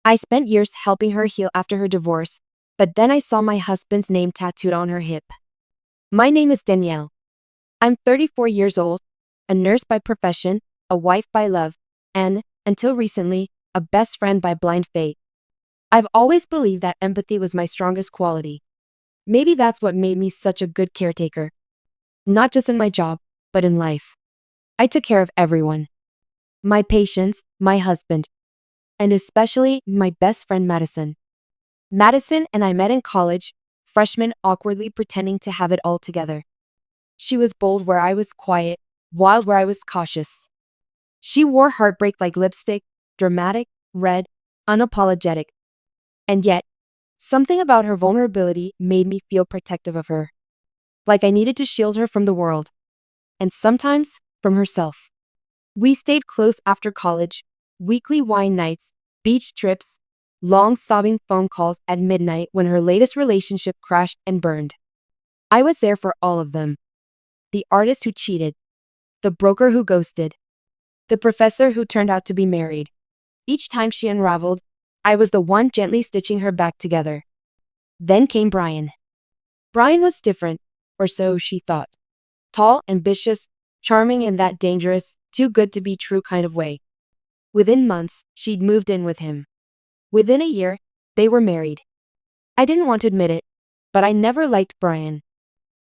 I spent years helping her heal after her divorce, but then I saw my husband's name tattooed on her hip. My name is Danielle. I'm 34 years old, a nurse by profession, a wife by love, and, until recently, a best friend by blind fate. I've always believed that empathy was my strongest quality. Maybe that's what made me such a good caretaker. Not just in my job, but in life. I took care of everyone. My patients, my husband, and especially my best friend Madison. Madison and I met in college, freshmen awkwardly pretending to have it all together. She was bold where I was quiet, wild where I was cautious. She wore heartbreak like lipstick, dramatic, red, unapologetic. And yet, something about her vulnerability made me feel protective of her. Like I needed to shield her from the world. And sometimes, from herself. We stayed close after college, weekly wine nights, beach trips, long sobbing phone calls at midnight when her latest relationship crashed and burned. I was there for all of them. The artist who cheated, the broker who ghosted, the professor who turned out to be married. Each time she unraveled, I was the one gently stitching her back together. Then came Brian. Brian was different, or so she thought. Tall, ambitious, charming in that dangerous, too good to be true kind of way. Within months, she'd moved in with him. Within a year, they were married. I didn't want to admit it, but I never liked Brian.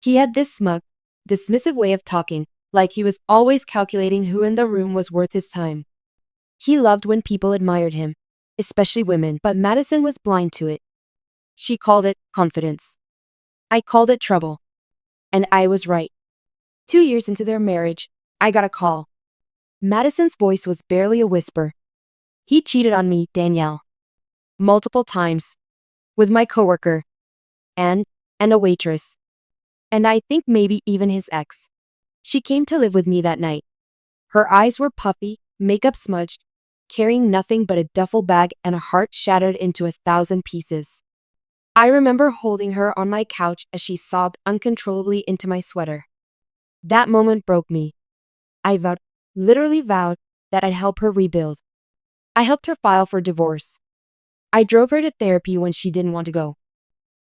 He had this smug, dismissive way of talking, like he was always calculating who in the room was worth his time. He loved when people admired him, especially women, but Madison was blind to it. She called it confidence. I called it trouble. And I was right. 2 years into their marriage, I got a call. Madison's voice was barely a whisper. He cheated on me, Danielle. Multiple times. With my coworker. And a waitress. And I think maybe even his ex. She came to live with me that night. Her eyes were puffy, makeup smudged, carrying nothing but a duffel bag and a heart shattered into 1,000 pieces. I remember holding her on my couch as she sobbed uncontrollably into my sweater. That moment broke me. I literally vowed, that I'd help her rebuild. I helped her file for divorce. I drove her to therapy when she didn't want to go.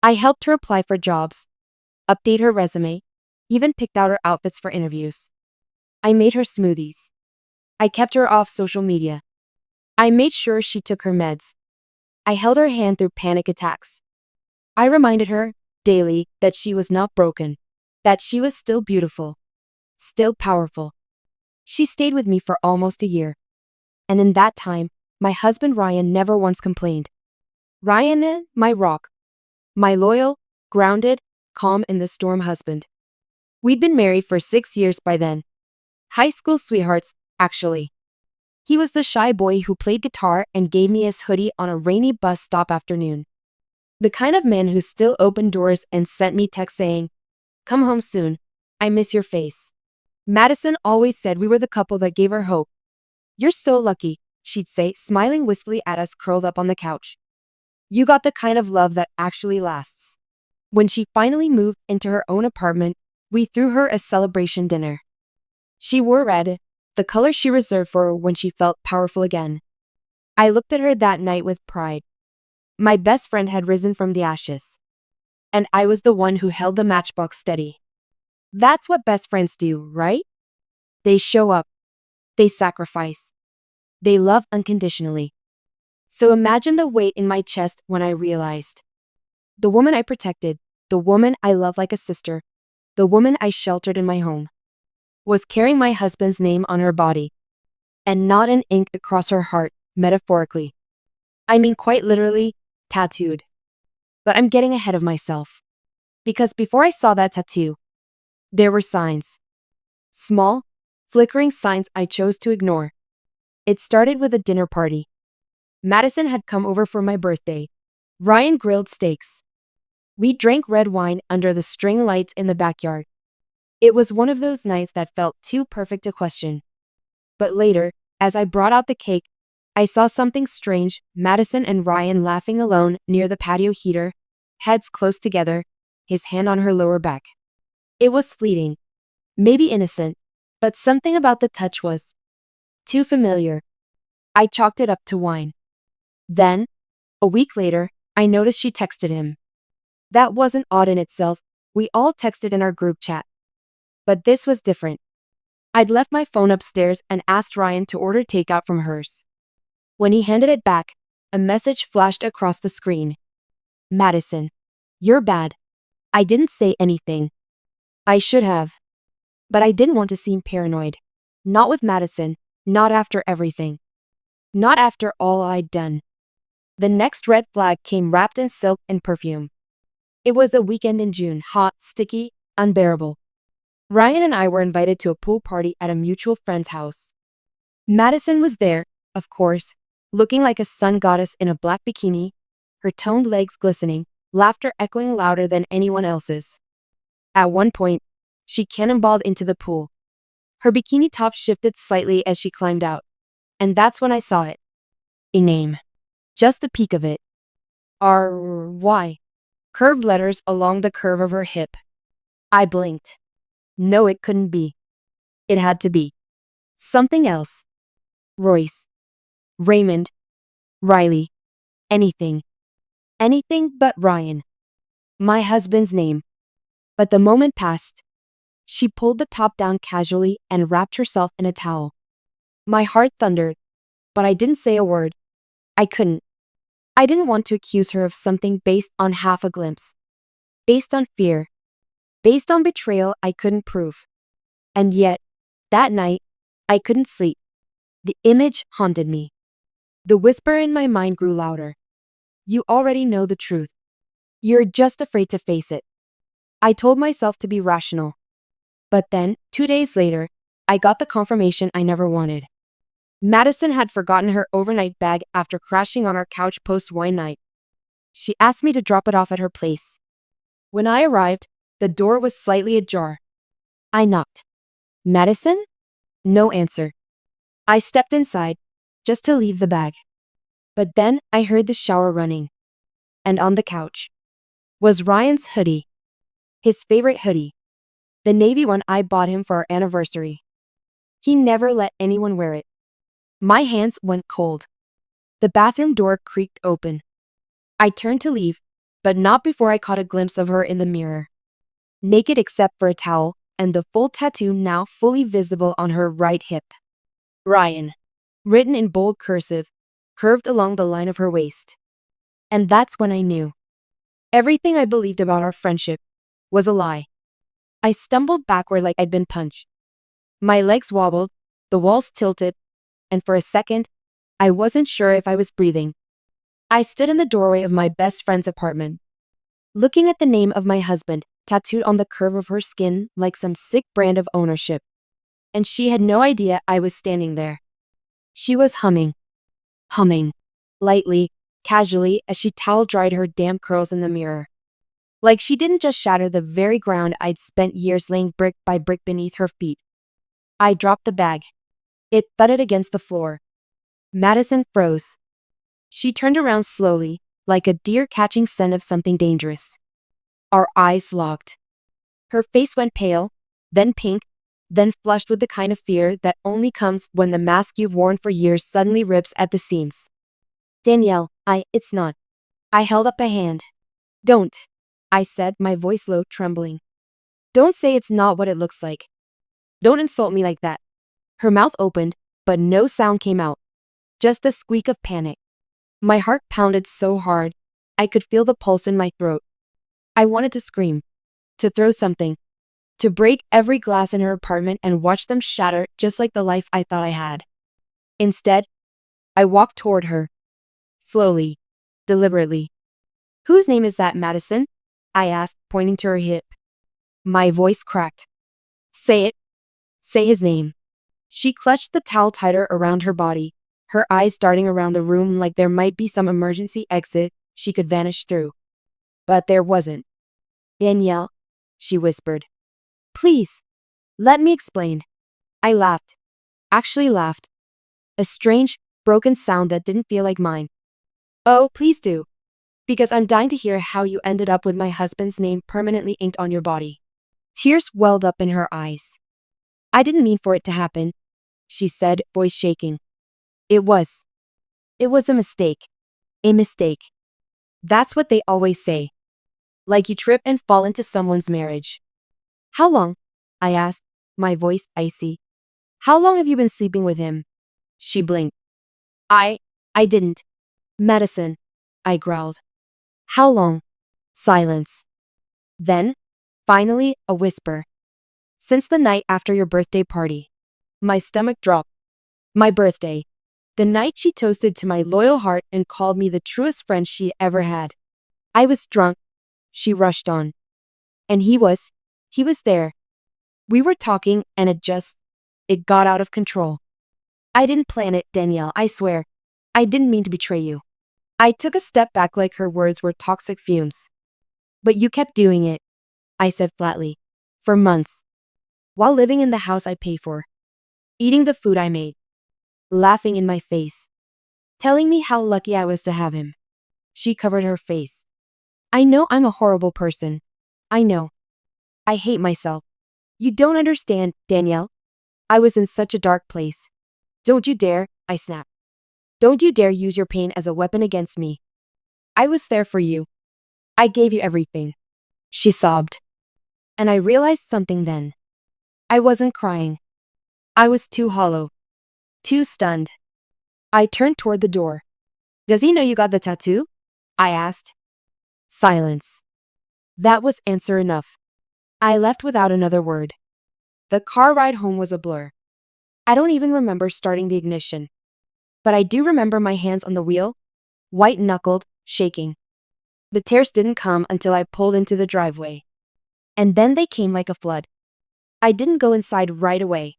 I helped her apply for jobs, update her resume, even picked out her outfits for interviews. I made her smoothies. I kept her off social media. I made sure she took her meds. I held her hand through panic attacks. I reminded her, daily, that she was not broken, that she was still beautiful, still powerful. She stayed with me for almost a year. And in that time, my husband Ryan never once complained. Ryan, my rock. My loyal, grounded, calm in the storm husband. We'd been married for 6 years by then. High school sweethearts, actually. He was the shy boy who played guitar and gave me his hoodie on a rainy bus stop afternoon. The kind of man who still opened doors and sent me texts saying, "Come home soon. I miss your face." Madison always said we were the couple that gave her hope. "You're so lucky," she'd say, smiling wistfully at us curled up on the couch. "You got the kind of love that actually lasts." When she finally moved into her own apartment, we threw her a celebration dinner. She wore red, the color she reserved for when she felt powerful again. I looked at her that night with pride. My best friend had risen from the ashes. And I was the one who held the matchbox steady. That's what best friends do, right? They show up. They sacrifice. They love unconditionally. So imagine the weight in my chest when I realized. The woman I protected, the woman I loved like a sister, the woman I sheltered in my home, was carrying my husband's name on her body. And not in ink across her heart, metaphorically. I mean quite literally, tattooed. But I'm getting ahead of myself. Because before I saw that tattoo, there were signs. Small, flickering signs I chose to ignore. It started with a dinner party. Madison had come over for my birthday. Ryan grilled steaks. We drank red wine under the string lights in the backyard. It was one of those nights that felt too perfect to question. But later, as I brought out the cake, I saw something strange, Madison and Ryan laughing alone near the patio heater, heads close together, his hand on her lower back. It was fleeting, maybe innocent, but something about the touch was too familiar. I chalked it up to wine. Then, a week later, I noticed she texted him. That wasn't odd in itself. We all texted in our group chat. But this was different. I'd left my phone upstairs and asked Ryan to order takeout from hers. When he handed it back, a message flashed across the screen. Madison, you're bad. I didn't say anything. I should have. But I didn't want to seem paranoid. Not with Madison, not after everything. Not after all I'd done. The next red flag came wrapped in silk and perfume. It was a weekend in June, hot, sticky, unbearable. Ryan and I were invited to a pool party at a mutual friend's house. Madison was there, of course, looking like a sun goddess in a black bikini, her toned legs glistening, laughter echoing louder than anyone else's. At one point, she cannonballed into the pool. Her bikini top shifted slightly as she climbed out. And that's when I saw it. A name. Just a peek of it. R-Y. Curved letters along the curve of her hip. I blinked. No, it couldn't be. It had to be. Something else. Royce. Raymond. Riley. Anything. Anything but Ryan. My husband's name. But the moment passed. She pulled the top down casually and wrapped herself in a towel. My heart thundered, but I didn't say a word. I couldn't. I didn't want to accuse her of something based on half a glimpse. Based on fear. Based on betrayal I couldn't prove. And yet, that night, I couldn't sleep. The image haunted me. The whisper in my mind grew louder. You already know the truth. You're just afraid to face it. I told myself to be rational. But then, 2 days later, I got the confirmation I never wanted. Madison had forgotten her overnight bag after crashing on our couch post-wine night. She asked me to drop it off at her place. When I arrived, the door was slightly ajar. I knocked. Madison? No answer. I stepped inside, just to leave the bag. But then I heard the shower running. And on the couch was Ryan's hoodie. His favorite hoodie. The navy one I bought him for our anniversary. He never let anyone wear it. My hands went cold. The bathroom door creaked open. I turned to leave, but not before I caught a glimpse of her in the mirror. Naked except for a towel, and the full tattoo now fully visible on her right hip. Ryan. Written in bold cursive, curved along the line of her waist. And that's when I knew. Everything I believed about our friendship was a lie. I stumbled backward like I'd been punched. My legs wobbled, the walls tilted, and for a second, I wasn't sure if I was breathing. I stood in the doorway of my best friend's apartment, looking at the name of my husband tattooed on the curve of her skin like some sick brand of ownership. And she had no idea I was standing there. She was humming, lightly, casually as she towel dried her damp curls in the mirror. Like she didn't just shatter the very ground I'd spent years laying brick by brick beneath her feet. I dropped the bag. It thudded against the floor. Madison froze. She turned around slowly, like a deer catching scent of something dangerous. Our eyes locked. Her face went pale, then pink, then flushed with the kind of fear that only comes when the mask you've worn for years suddenly rips at the seams. Danielle, it's not. I held up a hand. Don't, I said, my voice low, trembling. Don't say it's not what it looks like. Don't insult me like that. Her mouth opened, but no sound came out. Just a squeak of panic. My heart pounded so hard, I could feel the pulse in my throat. I wanted to scream, to throw something, to break every glass in her apartment and watch them shatter just like the life I thought I had. Instead, I walked toward her. Slowly, deliberately. Whose name is that, Madison? I asked, pointing to her hip. My voice cracked. Say it. Say his name. She clutched the towel tighter around her body, her eyes darting around the room like there might be some emergency exit she could vanish through. But there wasn't. Danielle, she whispered. Please, let me explain. I laughed. Actually laughed. A strange, broken sound that didn't feel like mine. Oh, please do. Because I'm dying to hear how you ended up with my husband's name permanently inked on your body. Tears welled up in her eyes. I didn't mean for it to happen, she said, voice shaking. It was a mistake. A mistake. That's what they always say. Like you trip and fall into someone's marriage. How long? I asked, my voice icy. How long have you been sleeping with him? She blinked. I didn't. Medicine. I growled. How long? Silence. Then, finally, a whisper. Since the night after your birthday party. My stomach dropped. My birthday. The night she toasted to my loyal heart and called me the truest friend she ever had. I was drunk. She rushed on. And he was there. We were talking and it got out of control. I didn't plan it, Danielle, I swear. I didn't mean to betray you. I took a step back like her words were toxic fumes. But you kept doing it, I said flatly. For months. While living in the house I pay for. Eating the food I made. Laughing in my face. Telling me how lucky I was to have him. She covered her face. I know I'm a horrible person. I know. I hate myself. You don't understand, Danielle. I was in such a dark place. Don't you dare, I snapped. Don't you dare use your pain as a weapon against me. I was there for you. I gave you everything. She sobbed. And I realized something then. I wasn't crying. I was too hollow. Too stunned. I turned toward the door. Does he know you got the tattoo? I asked. Silence. That was answer enough. I left without another word. The car ride home was a blur. I don't even remember starting the ignition. But I do remember my hands on the wheel, white-knuckled, shaking. The tears didn't come until I pulled into the driveway. And then they came like a flood. I didn't go inside right away.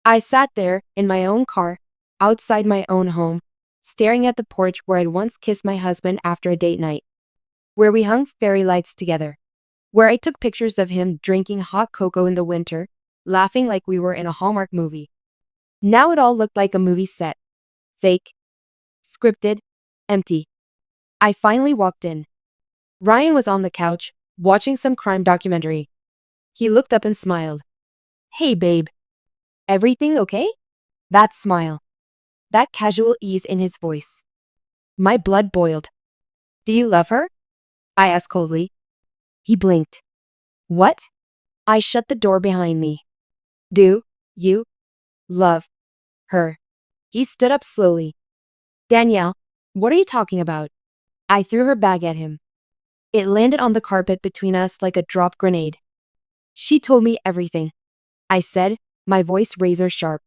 I sat there, in my own car, outside my own home, staring at the porch where I'd once kissed my husband after a date night. Where we hung fairy lights together. Where I took pictures of him drinking hot cocoa in the winter, laughing like we were in a Hallmark movie. Now it all looked like a movie set. Fake. Scripted. Empty. I finally walked in. Ryan was on the couch, watching some crime documentary. He looked up and smiled. Hey babe. Everything okay? That smile. That casual ease in his voice. My blood boiled. Do you love her? I asked coldly. He blinked. What? I shut the door behind me. Do you love her? He stood up slowly. Danielle, what are you talking about? I threw her bag at him. It landed on the carpet between us like a dropped grenade. She told me everything. I said, my voice razor sharp.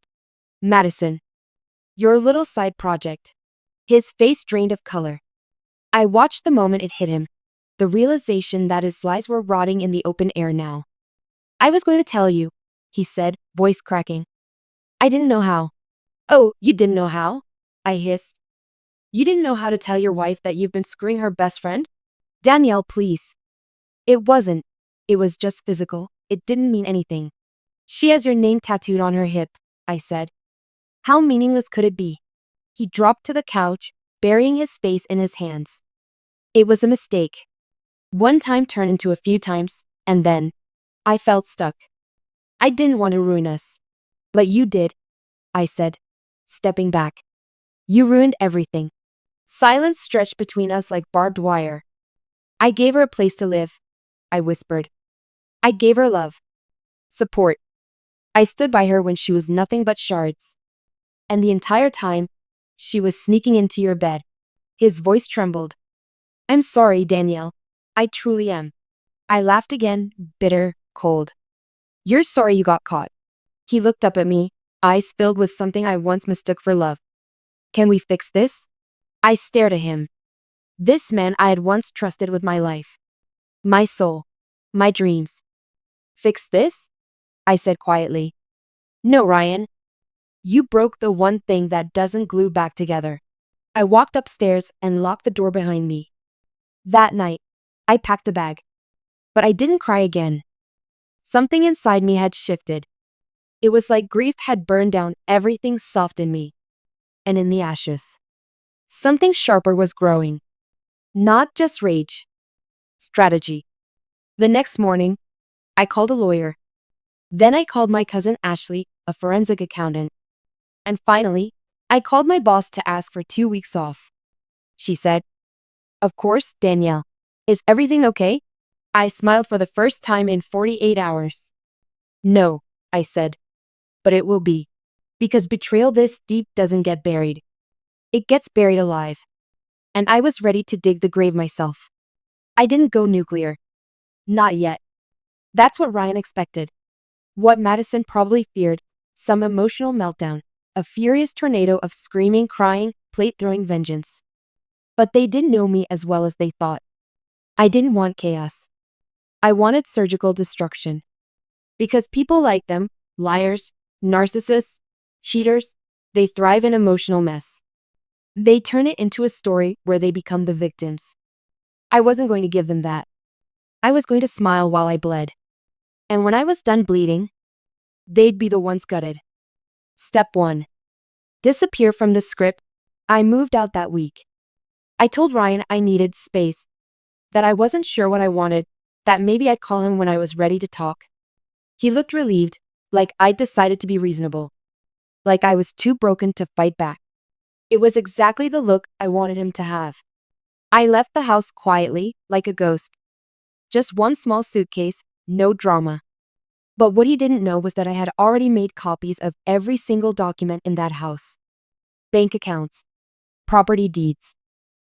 Madison. Your little side project. His face drained of color. I watched the moment it hit him. The realization that his lies were rotting in the open air now. I was going to tell you, he said, voice cracking. I didn't know how. Oh, you didn't know how? I hissed. You didn't know how to tell your wife that you've been screwing her best friend? Danielle, please. It wasn't. It was just physical. It didn't mean anything. She has your name tattooed on her hip, I said. How meaningless could it be? He dropped to the couch, burying his face in his hands. It was a mistake. One time turned into a few times, and then I felt stuck. I didn't want to ruin us. But you did, I said, stepping back. You ruined everything. Silence stretched between us like barbed wire. I gave her a place to live, I whispered. I gave her love. Support. I stood by her when she was nothing but shards. And the entire time, she was sneaking into your bed. His voice trembled. I'm sorry, Danielle. I truly am. I laughed again, bitter, cold. You're sorry you got caught. He looked up at me, eyes filled with something I once mistook for love. Can we fix this? I stared at him. This man I had once trusted with my life. My soul. My dreams. Fix this? I said quietly. No, Ryan. You broke the one thing that doesn't glue back together. I walked upstairs and locked the door behind me. That night, I packed a bag. But I didn't cry again. Something inside me had shifted. It was like grief had burned down everything soft in me. And in the ashes, something sharper was growing. Not just rage. Strategy. The next morning, I called a lawyer. Then I called my cousin Ashley, a forensic accountant. And finally, I called my boss to ask for 2 weeks off. she said. Of course, Danielle. Is everything okay? I smiled for the first time in 48 hours. No, I said. But it will be. Because betrayal this deep doesn't get buried. It gets buried alive. And I was ready to dig the grave myself. I didn't go nuclear. Not yet. That's what Ryan expected. What Madison probably feared, some emotional meltdown, a furious tornado of screaming, crying, plate-throwing vengeance. But they didn't know me as well as they thought. I didn't want chaos. I wanted surgical destruction. Because people like them, liars, narcissists, cheaters, they thrive in emotional mess. They turn it into a story where they become the victims. I wasn't going to give them that. I was going to smile while I bled. And when I was done bleeding, they'd be the ones gutted. Step 1. Disappear from the script. I moved out that week. I told Ryan I needed space, that I wasn't sure what I wanted, that maybe I'd call him when I was ready to talk. He looked relieved, like I'd decided to be reasonable. Like I was too broken to fight back. It was exactly the look I wanted him to have. I left the house quietly, like a ghost. Just one small suitcase, no drama. But what he didn't know was that I had already made copies of every single document in that house. Bank accounts, property deeds,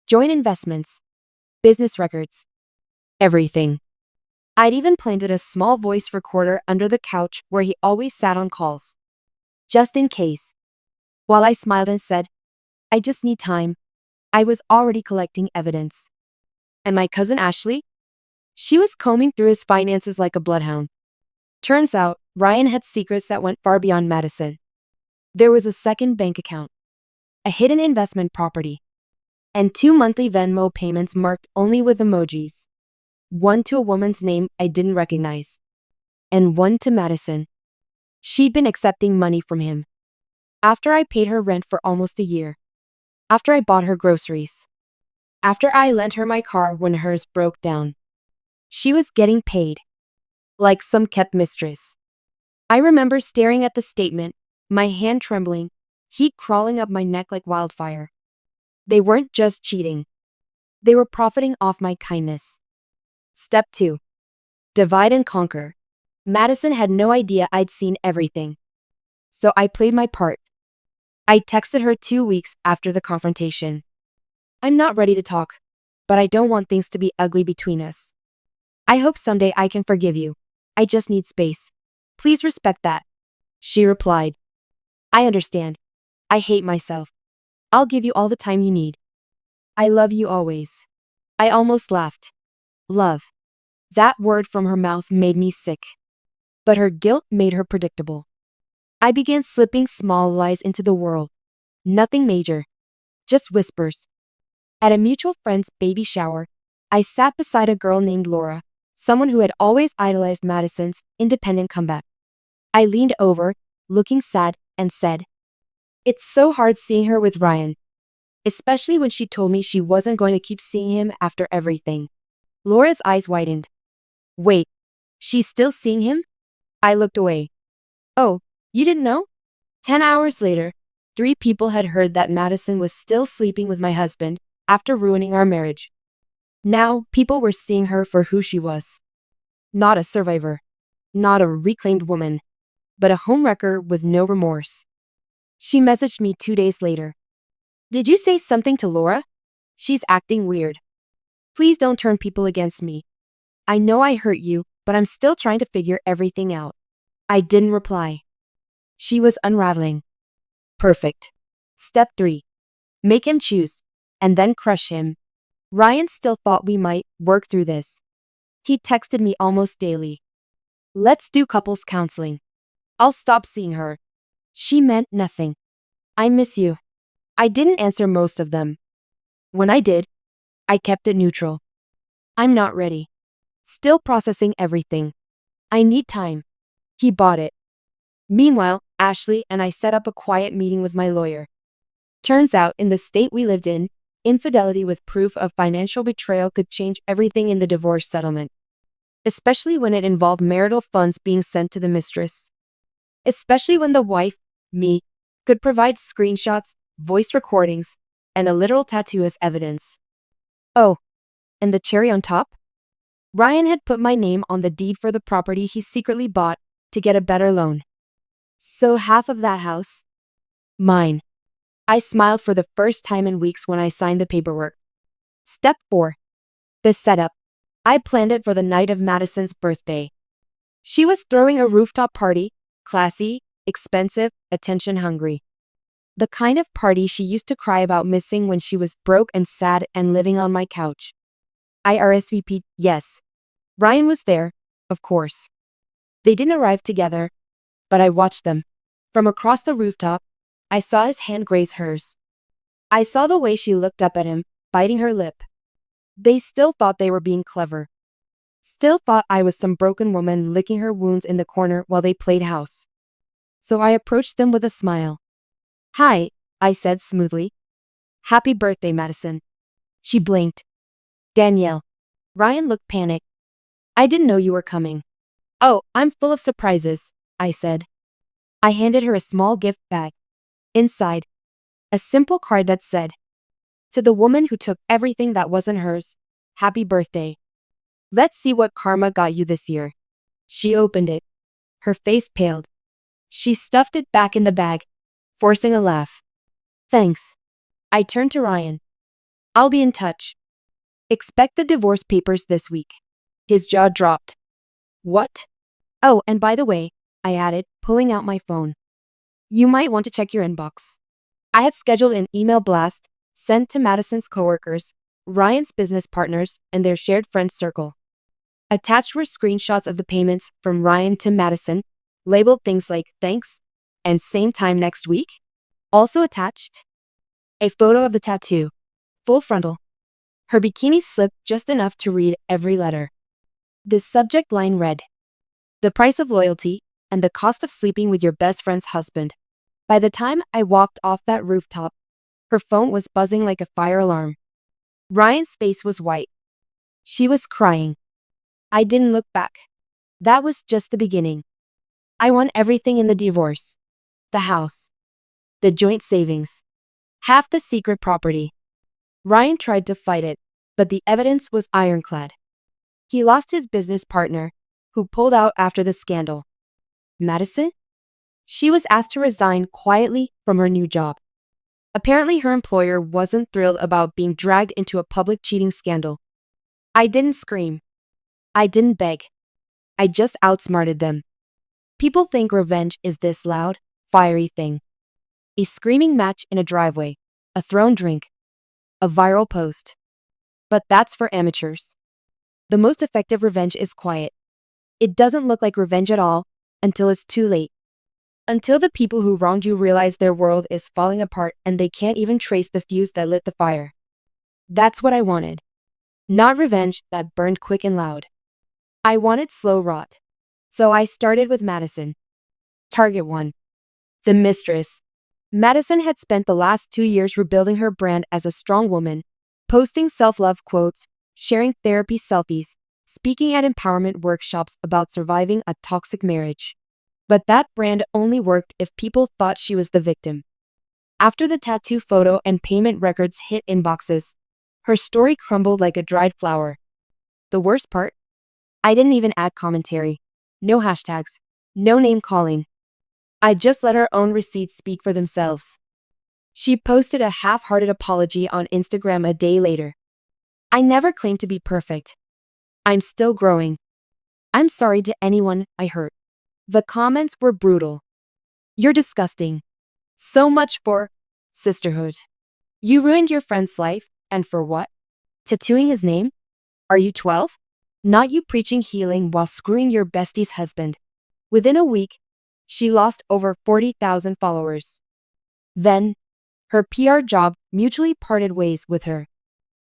joint investments, business records, everything. I'd even planted a small voice recorder under the couch where he always sat on calls. Just in case. While I smiled and said, I just need time, I was already collecting evidence. And my cousin Ashley? She was combing through his finances like a bloodhound. Turns out, Ryan had secrets that went far beyond Madison. There was a second bank account, a hidden investment property, and 2 monthly Venmo payments marked only with emojis. One to a woman's name I didn't recognize, and one to Madison. She'd been accepting money from him. After I paid her rent for almost a year. After I bought her groceries. After I lent her my car when hers broke down. She was getting paid. Like some kept mistress. I remember staring at the statement, my hand trembling, heat crawling up my neck like wildfire. They weren't just cheating. They were profiting off my kindness. Step 2. Divide and conquer. Madison had no idea I'd seen everything. So I played my part. I texted her 2 weeks after the confrontation. I'm not ready to talk, but I don't want things to be ugly between us. I hope someday I can forgive you. I just need space. Please respect that. She replied. I understand. I hate myself. I'll give you all the time you need. I love you always. I almost laughed. Love. That word from her mouth made me sick. But her guilt made her predictable. I began slipping small lies into the world. Nothing major. Just whispers. At a mutual friend's baby shower, I sat beside a girl named Laura, someone who had always idolized Madison's independent comeback. I leaned over, looking sad, and said, It's so hard seeing her with Ryan. Especially when she told me she wasn't going to keep seeing him after everything. Laura's eyes widened. Wait, she's still seeing him? I looked away. Oh, you didn't know? 10 hours later, 3 people had heard that Madison was still sleeping with my husband after ruining our marriage. Now, people were seeing her for who she was. Not a survivor. Not a reclaimed woman. But a homewrecker with no remorse. She messaged me 2 days later. Did you say something to Laura? She's acting weird. Please don't turn people against me. I know I hurt you, but I'm still trying to figure everything out. I didn't reply. She was unraveling. Perfect. Step 3. Make him choose, and then crush him. Ryan still thought we might work through this. He texted me almost daily. Let's do couples counseling. I'll stop seeing her. She meant nothing. I miss you. I didn't answer most of them. When I did, I kept it neutral. I'm not ready. Still processing everything. I need time. He bought it. Meanwhile, Ashley and I set up a quiet meeting with my lawyer. Turns out, in the state we lived in, infidelity with proof of financial betrayal could change everything in the divorce settlement. Especially when it involved marital funds being sent to the mistress. Especially when the wife, me, could provide screenshots, voice recordings, and a literal tattoo as evidence. Oh, and the cherry on top? Ryan had put my name on the deed for the property he secretly bought to get a better loan. So half of that house? Mine. I smiled for the first time in weeks when I signed the paperwork. Step 4. The setup. I planned it for the night of Madison's birthday. She was throwing a rooftop party, classy, expensive, attention-hungry. The kind of party she used to cry about missing when she was broke and sad and living on my couch. I RSVP'd, yes. Ryan was there, of course. They didn't arrive together, but I watched them. From across the rooftop, I saw his hand graze hers. I saw the way she looked up at him, biting her lip. They still thought they were being clever. Still thought I was some broken woman licking her wounds in the corner while they played house. So I approached them with a smile. Hi, I said smoothly. Happy birthday, Madison. She blinked. Danielle. Ryan looked panicked. I didn't know you were coming. Oh, I'm full of surprises, I said. I handed her a small gift bag. Inside, a simple card that said, to the woman who took everything that wasn't hers, happy birthday. Let's see what karma got you this year. She opened it. Her face paled. She stuffed it back in the bag, forcing a laugh. Thanks. I turned to Ryan. I'll be in touch. Expect the divorce papers this week. His jaw dropped. What? Oh, and by the way, I added, pulling out my phone. You might want to check your inbox. I had scheduled an email blast sent to Madison's coworkers, Ryan's business partners, and their shared friend circle. Attached were screenshots of the payments from Ryan to Madison, labeled things like thanks and same time next week. Also attached, a photo of the tattoo, full frontal. Her bikini slipped just enough to read every letter. The subject line read, the price of loyalty and the cost of sleeping with your best friend's husband. By the time I walked off that rooftop, her phone was buzzing like a fire alarm. Ryan's face was white. She was crying. I didn't look back. That was just the beginning. I won everything in the divorce. The house. The joint savings. Half the secret property. Ryan tried to fight it, but the evidence was ironclad. He lost his business partner, who pulled out after the scandal. Madison? She was asked to resign quietly from her new job. Apparently her employer wasn't thrilled about being dragged into a public cheating scandal. I didn't scream. I didn't beg. I just outsmarted them. People think revenge is this loud, fiery thing. A screaming match in a driveway, a thrown drink, a viral post. But that's for amateurs. The most effective revenge is quiet. It doesn't look like revenge at all until it's too late. Until the people who wronged you realize their world is falling apart and they can't even trace the fuse that lit the fire. That's what I wanted. Not revenge that burned quick and loud. I wanted slow rot. So I started with Madison. Target 1. The mistress. Madison had spent the last 2 years rebuilding her brand as a strong woman, posting self-love quotes, sharing therapy selfies, speaking at empowerment workshops about surviving a toxic marriage. But that brand only worked if people thought she was the victim. After the tattoo photo and payment records hit inboxes, her story crumbled like a dried flower. The worst part? I didn't even add commentary. No hashtags. No name calling. I just let her own receipts speak for themselves. She posted a half-hearted apology on Instagram a day later. I never claimed to be perfect. I'm still growing. I'm sorry to anyone I hurt. The comments were brutal. You're disgusting. So much for sisterhood. You ruined your friend's life, and for what? Tattooing his name? Are you 12? Not you preaching healing while screwing your bestie's husband. Within a week, she lost over 40,000 followers. Then, her PR job mutually parted ways with her.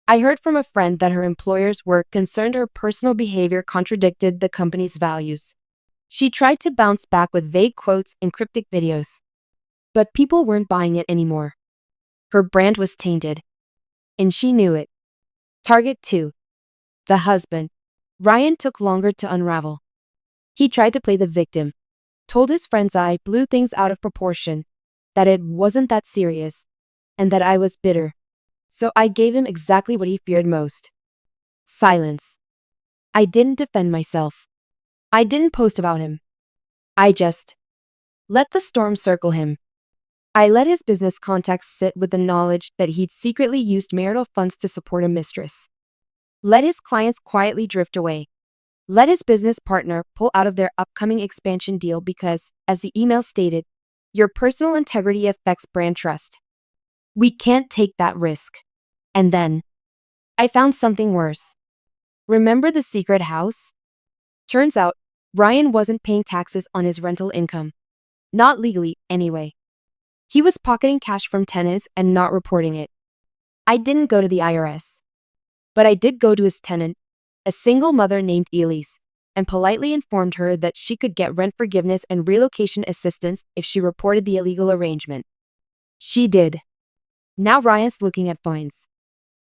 I heard from a friend that her employers were concerned her personal behavior contradicted the company's values. She tried to bounce back with vague quotes and cryptic videos. But people weren't buying it anymore. Her brand was tainted. And she knew it. Target 2. The husband. Ryan took longer to unravel. He tried to play the victim. Told his friends I blew things out of proportion. That it wasn't that serious. And that I was bitter. So I gave him exactly what he feared most. Silence. I didn't defend myself. I didn't post about him. I just let the storm circle him. I let his business contacts sit with the knowledge that he'd secretly used marital funds to support a mistress. Let his clients quietly drift away. Let his business partner pull out of their upcoming expansion deal because, as the email stated, your personal integrity affects brand trust. We can't take that risk. And then, I found something worse. Remember the secret house? Turns out, Ryan wasn't paying taxes on his rental income. Not legally, anyway. He was pocketing cash from tenants and not reporting it. I didn't go to the IRS. But I did go to his tenant, a single mother named Elise, and politely informed her that she could get rent forgiveness and relocation assistance if she reported the illegal arrangement. She did. Now Ryan's looking at fines.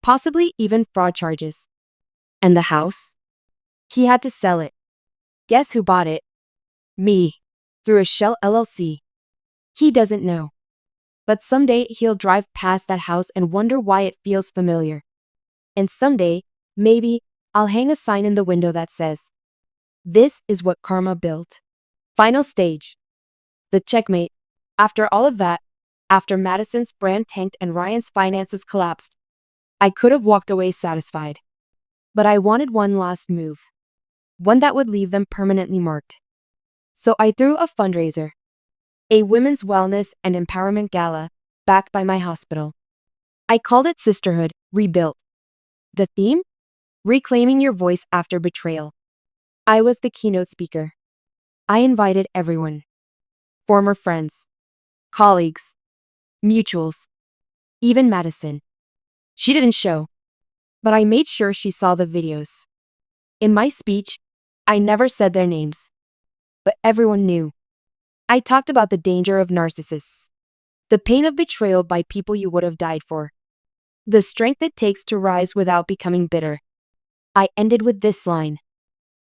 Possibly even fraud charges. And the house? He had to sell it. Guess who bought it? Me. Through a shell LLC. He doesn't know. But someday he'll drive past that house and wonder why it feels familiar. And someday, maybe, I'll hang a sign in the window that says, "This is what karma built." Final stage. The checkmate. After all of that, after Madison's brand tanked and Ryan's finances collapsed, I could have walked away satisfied. But I wanted one last move. One that would leave them permanently marked. So I threw a fundraiser. A women's wellness and empowerment gala, backed by my hospital. I called it Sisterhood Rebuilt. The theme? Reclaiming your voice after betrayal. I was the keynote speaker. I invited everyone. Former friends. Colleagues. Mutuals. Even Madison. She didn't show. But I made sure she saw the videos. In my speech, I never said their names. But everyone knew. I talked about the danger of narcissists. The pain of betrayal by people you would have died for. The strength it takes to rise without becoming bitter. I ended with this line.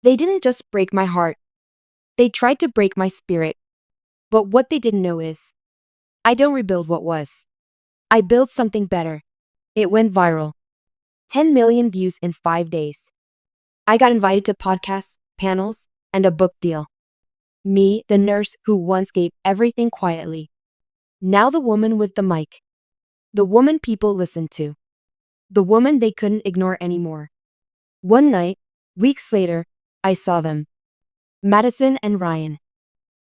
They didn't just break my heart. They tried to break my spirit. But what they didn't know is, I don't rebuild what was. I build something better. It went viral. 10 million views in 5 days. I got invited to podcasts, panels, and a book deal. Me, the nurse who once gave everything quietly. Now the woman with the mic. The woman people listened to. The woman they couldn't ignore anymore. One night, weeks later, I saw them. Madison and Ryan.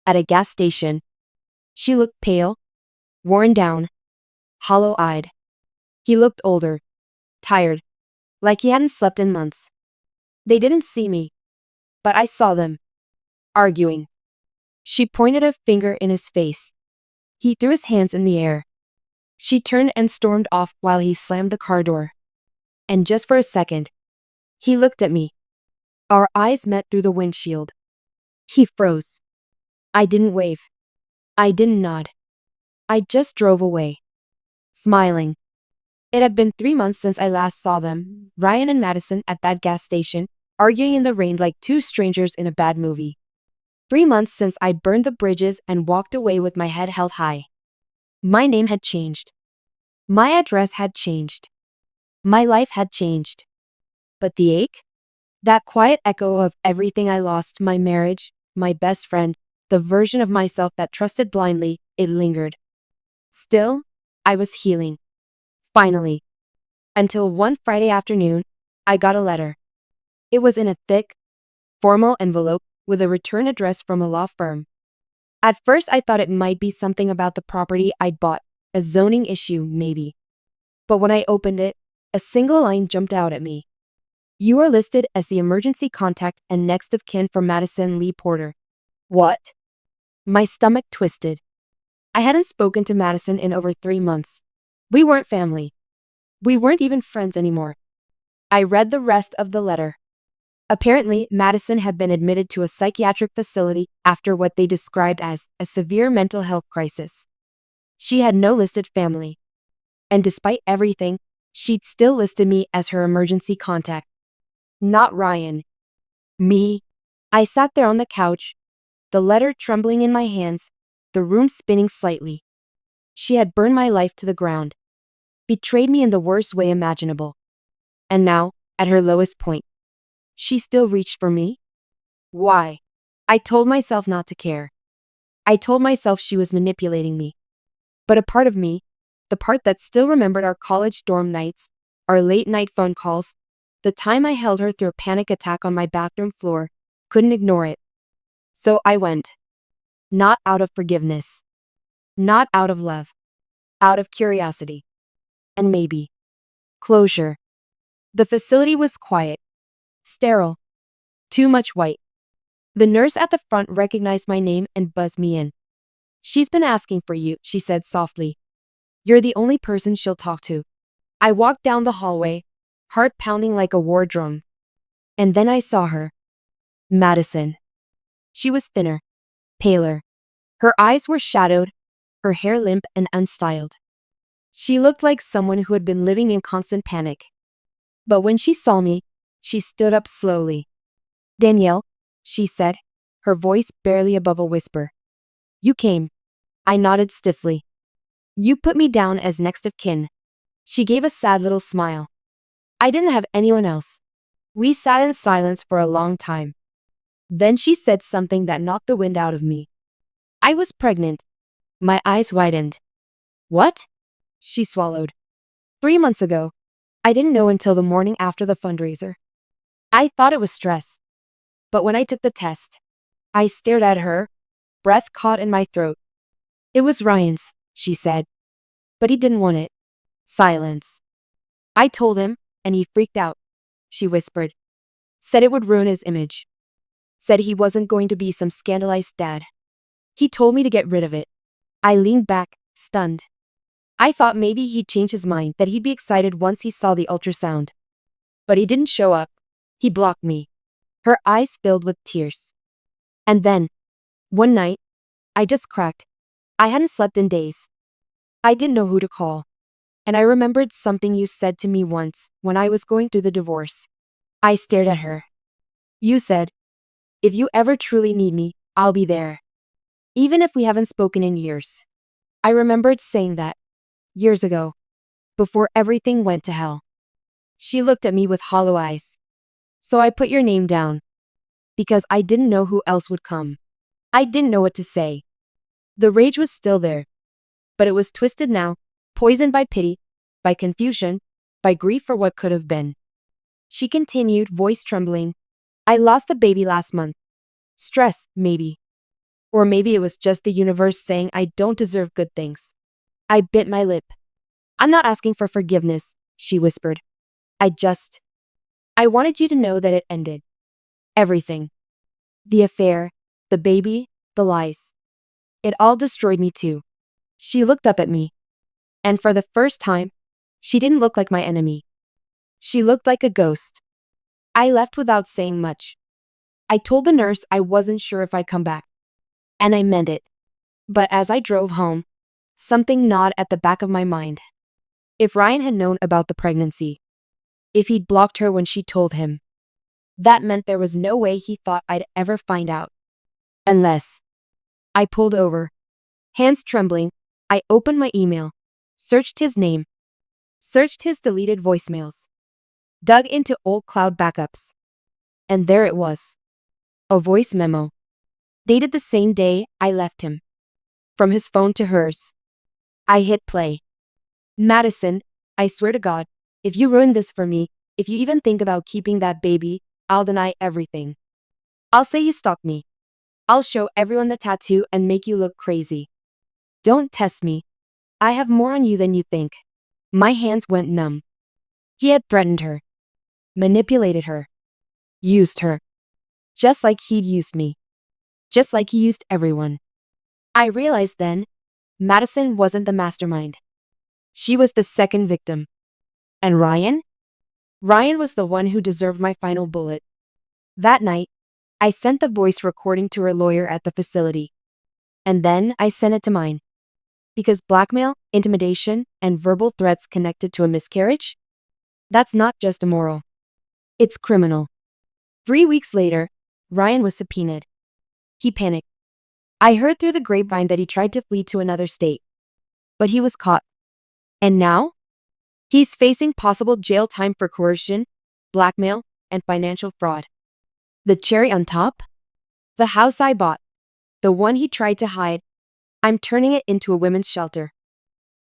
At a gas station. She looked pale, worn down, hollow-eyed. He looked older, tired, like he hadn't slept in months. They didn't see me, but I saw them. Arguing. She pointed a finger in his face. He threw his hands in the air. She turned and stormed off while he slammed the car door. And just for a second, he looked at me. Our eyes met through the windshield. He froze. I didn't wave. I didn't nod. I just drove away. Smiling. It had been 3 months since I last saw them, Ryan and Madison, at that gas station, arguing in the rain like two strangers in a bad movie. 3 months since I burned the bridges and walked away with my head held high. My name had changed. My address had changed. My life had changed. But the ache? That quiet echo of everything I lost, my marriage, my best friend, the version of myself that trusted blindly, it lingered. Still, I was healing. Finally. Until one Friday afternoon, I got a letter. It was in a thick, formal envelope with a return address from a law firm. At first I thought it might be something about the property I'd bought, a zoning issue maybe. But when I opened it, a single line jumped out at me. You are listed as the emergency contact and next of kin for Madison Lee Porter. What? My stomach twisted. I hadn't spoken to Madison in over 3 months. We weren't family. We weren't even friends anymore. I read the rest of the letter. Apparently, Madison had been admitted to a psychiatric facility after what they described as a severe mental health crisis. She had no listed family. And despite everything, she'd still listed me as her emergency contact. Not Ryan. Me. I sat there on the couch, the letter trembling in my hands, the room spinning slightly. She had burned my life to the ground. betrayed me in the worst way imaginable. And now, at her lowest point, she still reached for me? Why? I told myself not to care. I told myself she was manipulating me. But a part of me, the part that still remembered our college dorm nights, our late night phone calls, the time I held her through a panic attack on my bathroom floor, couldn't ignore it. So I went. Not out of forgiveness. Not out of love. Out of curiosity. And maybe closure. The facility was quiet, sterile, too much white. The nurse at the front recognized my name and buzzed me in. "She's been asking for you," she said softly. "You're the only person she'll talk to." I walked down the hallway, heart pounding like a war drum. And then I saw her. Madison. She was thinner, paler. Her eyes were shadowed, her hair limp and unstyled. She looked like someone who had been living in constant panic. But when she saw me, she stood up slowly. "Danielle," she said, her voice barely above a whisper. "You came." I nodded stiffly. "You put me down as next of kin." She gave a sad little smile. "I didn't have anyone else." We sat in silence for a long time. Then she said something that knocked the wind out of me. "I was pregnant." My eyes widened. "What?" She swallowed. 3 months ago. I didn't know until the morning after the fundraiser. I thought it was stress. But when I took the test, I stared at her, breath caught in my throat. "It was Ryan's," she said. "But he didn't want it." Silence. "I told him, and he freaked out," she whispered. "Said it would ruin his image. Said he wasn't going to be some scandalized dad. He told me to get rid of it." I leaned back, stunned. I thought maybe he'd change his mind, that he'd be excited once he saw the ultrasound. But he didn't show up. He blocked me. Her eyes filled with tears. And then, one night, I just cracked. I hadn't slept in days. I didn't know who to call. And I remembered something you said to me once when I was going through the divorce. I stared at her. You said, "If you ever truly need me, I'll be there. Even if we haven't spoken in years." I remembered saying that. Years ago. Before everything went to hell. She looked at me with hollow eyes. "So I put your name down. Because I didn't know who else would come. I didn't know what to say." The rage was still there. But it was twisted now, poisoned by pity, by confusion, by grief for what could have been. She continued, voice trembling. "I lost the baby last month. Stress, maybe. Or maybe it was just the universe saying I don't deserve good things." I bit my lip. "I'm not asking for forgiveness," she whispered. I wanted you to know that it ended. Everything. The affair, the baby, the lies. It all destroyed me too." She looked up at me. And for the first time, she didn't look like my enemy. She looked like a ghost. I left without saying much. I told the nurse I wasn't sure if I'd come back. And I meant it. But as I drove home, something gnawed at the back of my mind. If Ryan had known about the pregnancy, if he'd blocked her when she told him, that meant there was no way he thought I'd ever find out. Unless. I pulled over. Hands trembling, I opened my email, searched his name, searched his deleted voicemails, dug into old cloud backups. And there it was. A voice memo. Dated the same day I left him. From his phone to hers. I hit play. "Madison, I swear to God, if you ruin this for me, if you even think about keeping that baby, I'll deny everything. I'll say you stalked me. I'll show everyone the tattoo and make you look crazy. Don't test me. I have more on you than you think." My hands went numb. He had threatened her, manipulated her, used her. Just like he'd used me. Just like he used everyone. I realized then, Madison wasn't the mastermind. She was the second victim. And Ryan? Ryan was the one who deserved my final bullet. That night, I sent the voice recording to her lawyer at the facility. And then I sent it to mine. Because blackmail, intimidation, and verbal threats connected to a miscarriage? That's not just immoral. It's criminal. 3 weeks later, Ryan was subpoenaed. He panicked. I heard through the grapevine that he tried to flee to another state. But he was caught. And now? He's facing possible jail time for coercion, blackmail, and financial fraud. The cherry on top? The house I bought, the one he tried to hide, I'm turning it into a women's shelter.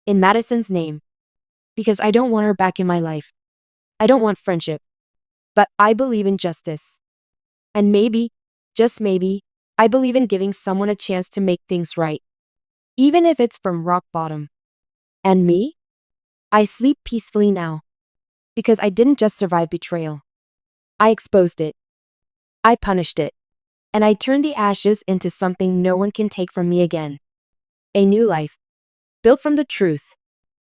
In Madison's name. Because I don't want her back in my life. I don't want friendship. But I believe in justice. And maybe, just maybe, I believe in giving someone a chance to make things right. Even if it's from rock bottom. And me? I sleep peacefully now. Because I didn't just survive betrayal. I exposed it. I punished it. And I turned the ashes into something no one can take from me again. A new life. Built from the truth.